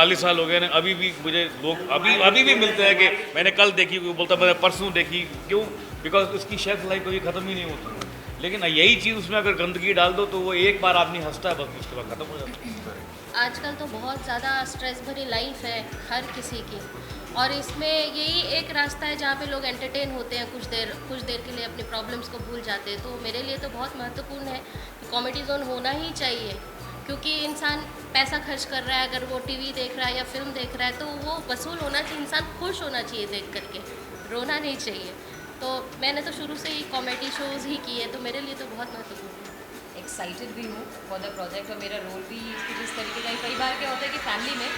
40 साल हो गए ना, अभी भी मुझे लोग अभी भी मिलते हैं कि मैंने कल देखी, कोई बोलता मैंने परसों देखी। क्यों? बिकॉज उसकी शेल्फ लाइफ कभी ख़त्म ही नहीं होती। लेकिन यही चीज़ उसमें अगर गंदगी डाल दो तो वो एक बार आदमी हंसता है, बस उसके बाद ख़त्म हो जाता है। आजकल तो बहुत ज़्यादा स्ट्रेस भरी लाइफ है हर किसी की, और इसमें यही एक रास्ता है जहाँ पे लोग एंटरटेन होते हैं कुछ देर के लिए, अपनी प्रॉब्लम्स को भूल जाते हैं। तो मेरे लिए तो बहुत महत्वपूर्ण है कि कॉमेडी जोन होना ही चाहिए, क्योंकि इंसान पैसा खर्च कर रहा है, अगर वो टीवी देख रहा है या फिल्म देख रहा है तो वो वसूल होना चाहिए, इंसान खुश होना चाहिए देख करके, रोना नहीं चाहिए। तो मैंने तो शुरू से ही कॉमेडी शोज़ ही किए, तो मेरे लिए तो बहुत महत्वपूर्ण है। एक्साइटेड भी हूँ फॉर द प्रोजेक्ट, और मेरा रोल भी कुछ इस तरीके का। कई बार क्या होता है कि फैमिली में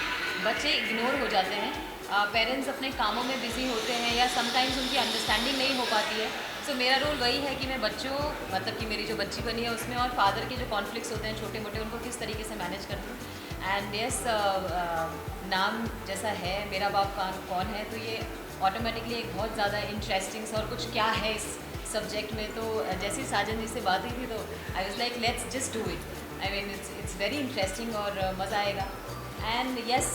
बच्चे इग्नोर हो जाते हैं, पेरेंट्स अपने कामों में बिजी होते हैं या समटाइम्स उनकी अंडरस्टैंडिंग नहीं हो पाती है। सो मेरा रोल वही है कि मैं बच्चों, मतलब कि मेरी जो बच्ची बनी है उसमें, और फादर के जो कॉन्फ्लिक्ट्स होते हैं छोटे मोटे, उनको किस तरीके से मैनेज करती हूँ। एंड यस, नाम जैसा है मेरा बाप कौन है, तो ये ऑटोमेटिकली एक बहुत ज़्यादा इंटरेस्टिंग और कुछ क्या है इस सब्जेक्ट में। तो जैसे साजन जी से बात हुई थी तो I was like let's just do it. I mean it's very interesting और मज़ा आएगा। एंड यस,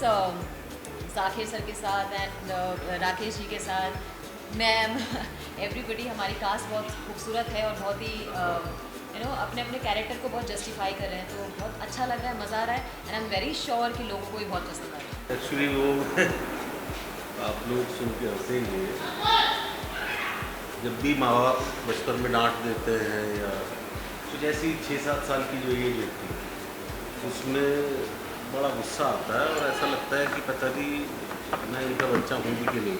जाकिर सर के साथ एंड राकेश जी के साथ, मैम, एवरीबडी, हमारी कास्ट बहुत खूबसूरत है और बहुत ही अपने अपने कैरेक्टर को बहुत जस्टिफाई कर रहे हैं। तो बहुत अच्छा लग रहा है, मज़ा आ रहा है, and I am very sure कि लोगों को भी बहुत पसंद आ रहा है। एक्चुअली वो आप लोग सुन के हंसेंगे, जब भी माँ बाप बचपन में डांट देते हैं या कुछ ऐसी 6-7 साल की जो एज होती है, उसमें बड़ा गुस्सा आता है और ऐसा लगता है कि पता नहीं मैं इनका बच्चा हूँ भी कि नहीं।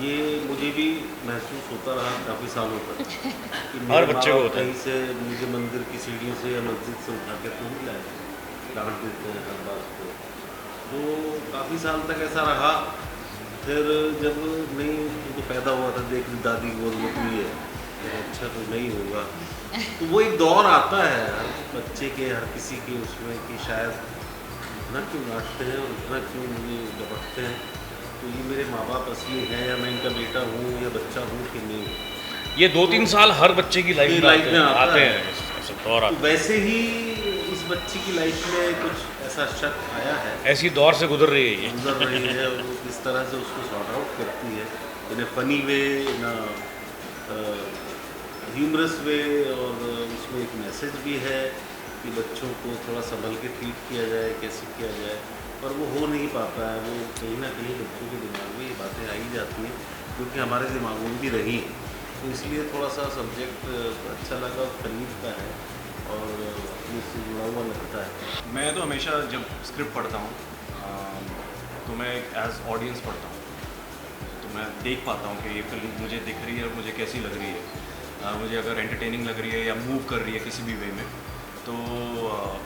ये मुझे भी महसूस होता रहा काफ़ी सालों तक कि हर मेरे बच्चे माँ को बाप होता है। कहीं से मुझे मंदिर की सीढ़ियों से या मस्जिद से उठा के तो नहीं लाए, डांट देते हैं हर बात को। तो काफ़ी साल तक ऐसा रहा। फिर जब नहीं उनको पैदा हुआ था, देख दादी गोद में हुई है, तो अच्छा तो नहीं होगा, तो वो एक दौर आता है हर बच्चे के, हर किसी के उसमें कि शायद इतना क्यों डांटते हैं और इतना क्यों मुझे डपटते हैं, तो ये मेरे माँ बाप असली हैं या मैं इनका बेटा हूँ या बच्चा हूँ कि नहीं। ये 2-3 साल हर बच्चे की लाइफ में आते हैं, ऐसे दौर तो वैसे ही इस बच्ची की लाइफ में कुछ ऐसा शक आया है, ऐसी दौर से गुजर रही है ये। गुजर रही है, और वो किस तरह से उसको सॉर्ट आउट करती है इन ए फनी वे, इन ह्यूमरस वे, और उसमें एक मैसेज भी है कि बच्चों को थोड़ा संभल के ट्रीट किया जाए, कैसे किया जाए, पर वो हो नहीं पाता है। वो कहीं ना कहीं बच्चों के दिमाग में ये बातें आ ही जाती हैं, क्योंकि हमारे दिमागों में भी रही हैं। तो इसलिए थोड़ा सा सब्जेक्ट अच्छा लगा, करीब का है और अपने से जुड़ा हुआ लगता है। मैं तो हमेशा जब स्क्रिप्ट पढ़ता हूँ तो मैं एज ऑडियंस पढ़ता हूँ, तो मैं देख पाता हूँ कि ये फिल्म मुझे दिख रही है और मुझे कैसी लग रही है। मुझे अगर एंटरटेनिंग लग रही है या मूव कर रही है किसी भी वे में, तो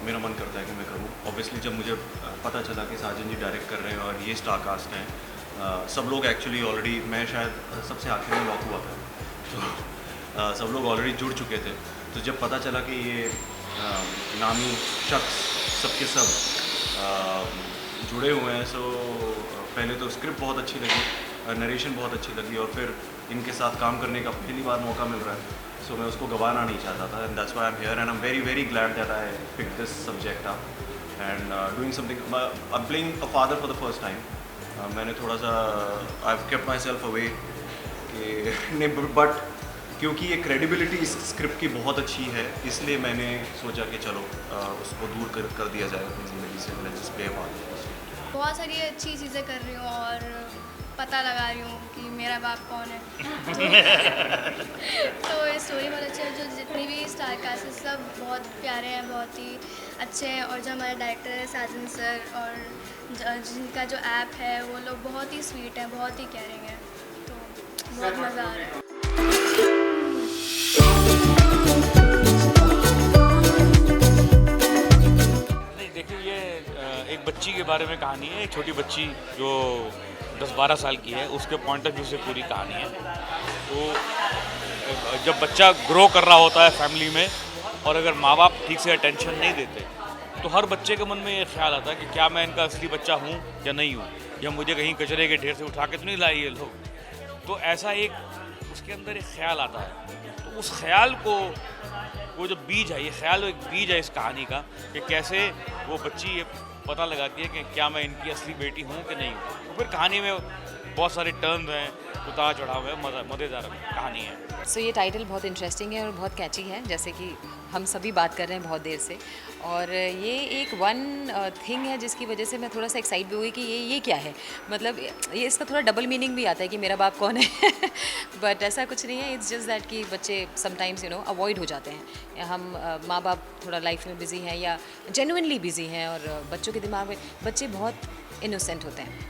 मेरा मन करता है कि मैं करूँ। ऑब्वियसली जब मुझे पता चला कि साजन जी डायरेक्ट कर रहे हैं और ये स्टार कास्ट हैं, सब लोग एक्चुअली ऑलरेडी, मैं शायद सबसे आखिर में लॉक हुआ था, तो सब लोग ऑलरेडी जुड़ चुके थे। तो जब पता चला कि ये नामी शख्स सबके सब जुड़े हुए हैं, सो पहले तो स्क्रिप्ट बहुत अच्छी लगी, नरेशन बहुत अच्छी लगी, और फिर इनके साथ काम करने का पहली बार मौका मिल रहा है, सो मैं उसको गंवाना नहीं चाहता था। And that's why I am here and I am very very glad that I pick this subject up and doing something. I am playing a father for the first time. मैंने थोड़ा सा I have kept myself away कि but क्योंकि ये credibility इस script की बहुत अच्छी है, इसलिए मैंने सोचा कि चलो उसको दूर कर दिया जाए अपनी ज़िंदगी से। Let's just play a part. बहुत सारी अच्छी चीज़ें कर रही हूँ और पता लगा रही हूँ कि मेरा बाप कौन है। तो ये स्टोरी बहुत अच्छी है, जो जितनी भी स्टार कास्ट है सब बहुत प्यारे हैं, बहुत ही अच्छे हैं, और जो हमारे डायरेक्टर है साजन सर, और जिनका जो ऐप है वो लोग बहुत ही स्वीट हैं, बहुत ही केयरिंग है, तो बहुत मज़ा आ रहा है। देखिए, ये एक बच्ची के बारे में कहानी है, एक छोटी बच्ची जो 10-12 साल की है, उसके पॉइंट ऑफ व्यू से पूरी कहानी है। तो जब बच्चा ग्रो कर रहा होता है फैमिली में, और अगर माँ बाप ठीक से अटेंशन नहीं देते, तो हर बच्चे के मन में ये ख्याल आता है कि क्या मैं इनका असली बच्चा हूँ या नहीं हूँ, या मुझे कहीं कचरे के ढेर से उठा के तो नहीं लाए ये लोग। तो ऐसा एक उसके अंदर एक ख्याल आता है। तो उस ख्याल को, वो जो बीज है, ये ख्याल एक बीज है इस कहानी का, कि कैसे वो बच्ची पता लगाती है कि क्या मैं इनकी असली बेटी हूँ कि नहीं हूँ। तो फिर कहानी में बहुत सारे टर्न्स हैं, उतार चढ़ाव है, मज़ेदार कहानी है। सो ये टाइटल बहुत इंटरेस्टिंग है और बहुत कैची है, जैसे कि हम सभी बात कर रहे हैं बहुत देर से, और ये एक वन थिंग है जिसकी वजह से मैं थोड़ा सा एक्साइट भी हुई कि ये क्या है, मतलब ये इसका थोड़ा डबल मीनिंग भी आता है कि मेरा बाप कौन है बट ऐसा कुछ नहीं है, इट्स जस्ट दैट कि बच्चे समटाइम्स अवॉइड हो जाते हैं। हम माँ बाप थोड़ा लाइफ में बिज़ी हैं या जेन्युइनली बिज़ी हैं, और बच्चों के दिमाग में बच्चे बहुत इनोसेंट होते हैं,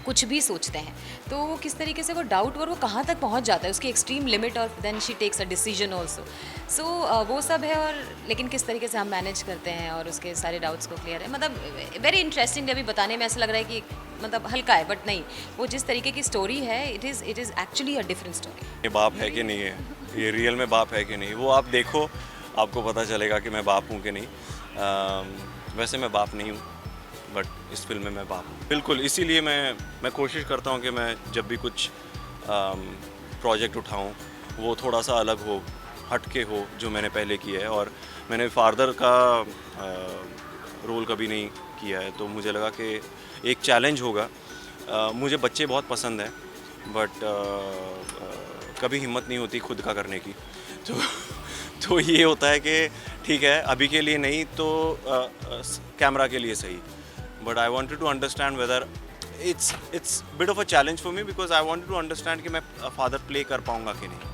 कुछ भी सोचते हैं, तो वो किस तरीके से वो डाउट और वो कहाँ तक पहुँच जाता है, उसकी एक्सट्रीम लिमिट, और then she takes a decision also. So वो सब है, और लेकिन किस तरीके से हम मैनेज करते हैं और उसके सारे डाउट्स को क्लियर है, मतलब वेरी इंटरेस्टिंग। अभी बताने में ऐसा लग रहा है कि मतलब हल्का है, बट नहीं, वो जिस तरीके की स्टोरी है, it is actually a different story. ये बाप है कि नहीं है, ये रियल में बाप है कि नहीं, वो आप देखो, आपको पता चलेगा कि मैं बाप हूँ कि नहीं। वैसे मैं बाप नहीं हूँ, बट इस फिल्म में मैं बाप हूँ। बिल्कुल, इसीलिए मैं कोशिश करता हूँ कि मैं जब भी कुछ प्रोजेक्ट उठाऊँ वो थोड़ा सा अलग हो, हटके हो जो मैंने पहले किया है। और मैंने फादर का रोल कभी नहीं किया है, तो मुझे लगा कि एक चैलेंज होगा। मुझे बच्चे बहुत पसंद हैं, बट कभी हिम्मत नहीं होती खुद का करने की। तो ये होता है कि ठीक है, अभी के लिए नहीं तो कैमरा के लिए सही, but I wanted to understand whether it's bit of a challenge for me, because I wanted to understand कि मैं फादर प्ले कर पाऊँगा कि नहीं।